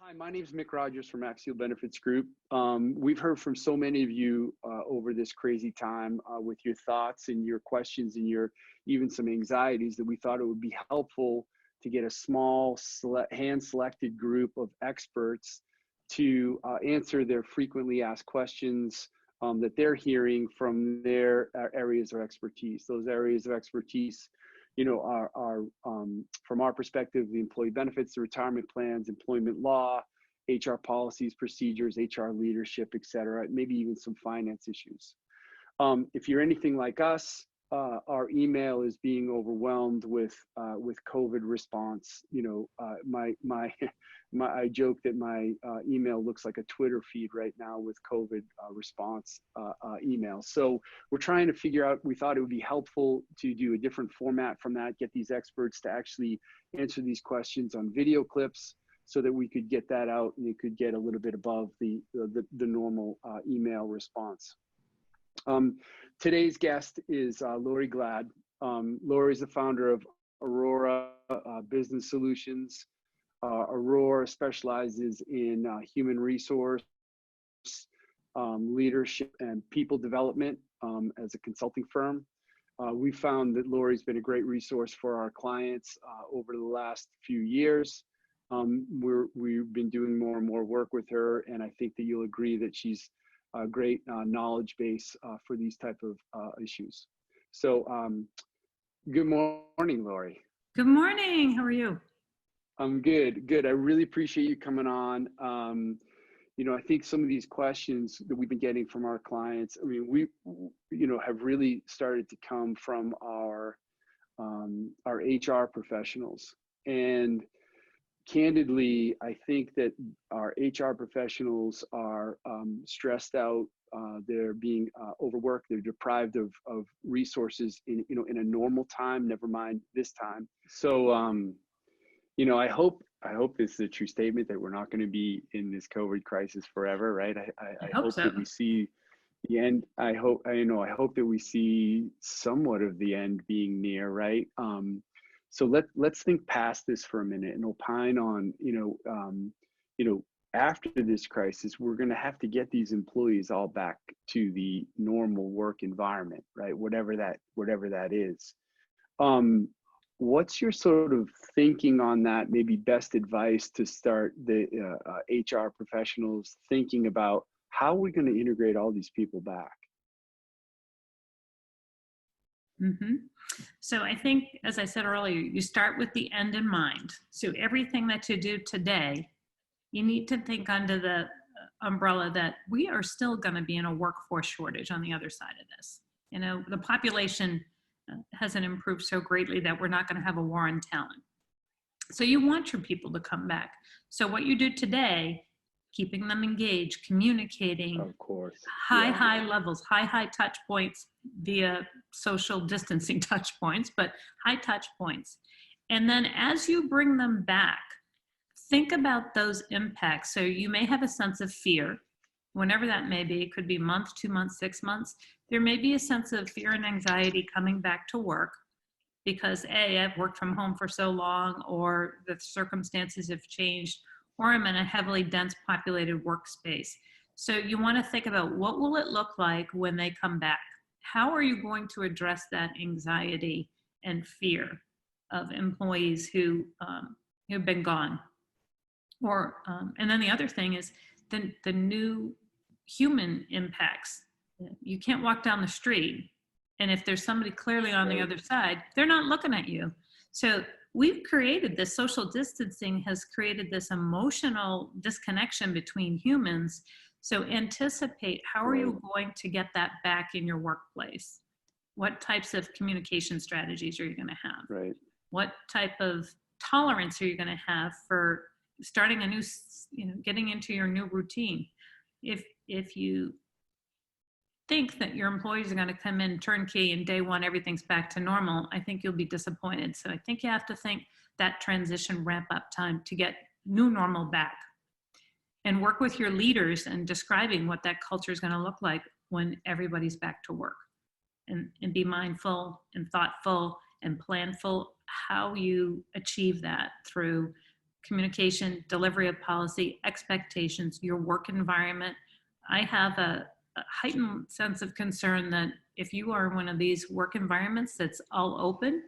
Hi, my name is Mick Rodgers from Axial Benefits Group. We've heard from so many of you over this crazy time with your thoughts and your questions and your even some anxieties that we thought it would be helpful to get a small hand-selected group of experts to answer their frequently asked questions that they're hearing from their areas of expertise. Those areas of expertise, are from our perspective, the employee benefits, the retirement plans, employment law, HR policies, procedures, HR leadership, et cetera, maybe even some finance issues. If you're anything like us, our email is being overwhelmed with COVID response. I joke that my email looks like a Twitter feed right now with COVID response emails. So we're trying to figure out, we thought it would be helpful to do a different format from that, get these experts to actually answer these questions on video clips so that we could get that out and it could get a little bit above the normal email response. Today's guest is Laurie Glaude. Laurie is the founder of Aurora Business Solutions. Aurora specializes in human resource, leadership, and people development as a consulting firm. We found that Laurie's been a great resource for our clients over the last few years. We've been doing more and more work with her, and I think that you'll agree that she's a great knowledge base for these type of issues. So good morning, Laurie. Good morning. How are you? I'm good. I really appreciate you coming on. I think some of these questions that we've been getting from our clients, I mean, we, have really started to come from our HR professionals. And candidly, I think that our HR professionals are stressed out. They're being overworked. They're deprived of resources in a normal time, never mind this time. So, I hope this is a true statement that we're not going to be in this COVID crisis forever, right? I hope so. That we see the end. I hope that we see somewhat of the end being near, right? So let's think past this for a minute and opine on, after this crisis, we're going to have to get these employees all back to the normal work environment, right? Whatever that is. What's your sort of thinking on that? Maybe best advice to start the HR professionals thinking about how we're going to integrate all these people back. Mm-hmm. So I think, as I said earlier, you start with the end in mind. So everything that you do today, you need to think under the umbrella that we are still going to be in a workforce shortage on the other side of this. The population hasn't improved so greatly that we're not going to have a war on talent. So you want your people to come back. So what you do today, keeping them engaged, communicating, of course, high levels, high touch points via social distancing touch points, but high touch points. And then as you bring them back, think about those impacts. So you may have a sense of fear, whenever that may be. It could be a month, 2 months, 6 months. There may be a sense of fear and anxiety coming back to work because I've worked from home for so long, or the circumstances have changed, or I'm in a heavily dense populated workspace. So you want to think about, what will it look like when they come back? How are you going to address that anxiety and fear of employees who have been gone? And then the other thing is the new human impacts. You can't walk down the street, and if there's somebody clearly on the other side, they're not looking at you. So we've created this, social distancing has created this emotional disconnection between humans. So anticipate, how are you going to get that back in your workplace? What types of communication strategies are you going to have? Right. What type of tolerance are you going to have for starting a new, getting into your new routine? If you think that your employees are going to come in turnkey and day one everything's back to normal, I think you'll be disappointed. So I think you have to think that transition ramp up time to get new normal back, and work with your leaders and describing what that culture is going to look like when everybody's back to work, and be mindful and thoughtful and planful how you achieve that through communication, delivery of policy, expectations, your work environment. I have a heightened sense of concern that if you are in one of these work environments that's all open,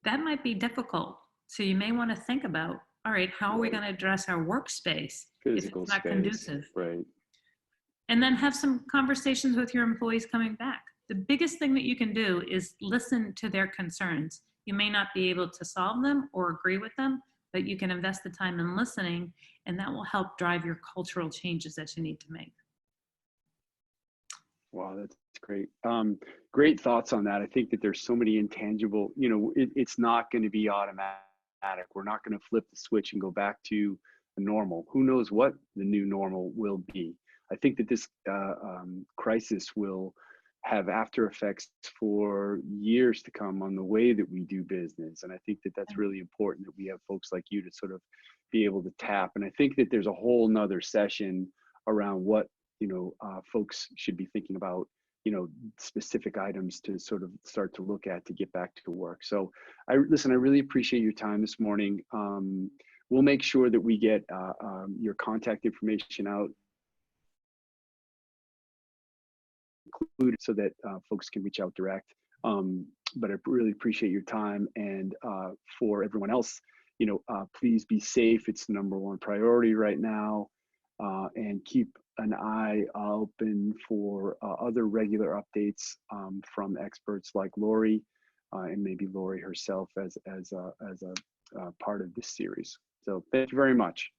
that might be difficult. So you may want to think about, all right, how are we going to address our workspace if Physical it's not space, conducive? right? And then have some conversations with your employees coming back. The biggest thing that you can do is listen to their concerns. You may not be able to solve them or agree with them, but you can invest the time in listening, and that will help drive your cultural changes that you need to make. Wow, that's great. Great thoughts on that. I think that there's so many intangible, it's not going to be automatic. We're not going to flip the switch and go back to a normal. Who knows what the new normal will be? I think that this crisis will have after effects for years to come on the way that we do business. And I think that that's really important that we have folks like you to sort of be able to tap. And I think that there's a whole nother session around what, folks should be thinking about, specific items to sort of start to look at to get back to work. So I really appreciate your time this morning. We'll make sure that we get your contact information out included so that folks can reach out direct. But I really appreciate your time. And for everyone else, please be safe. It's the #1 priority right now. And keep an eye open for other regular updates from experts like Laurie and maybe Laurie herself as a part of this series. So thank you very much.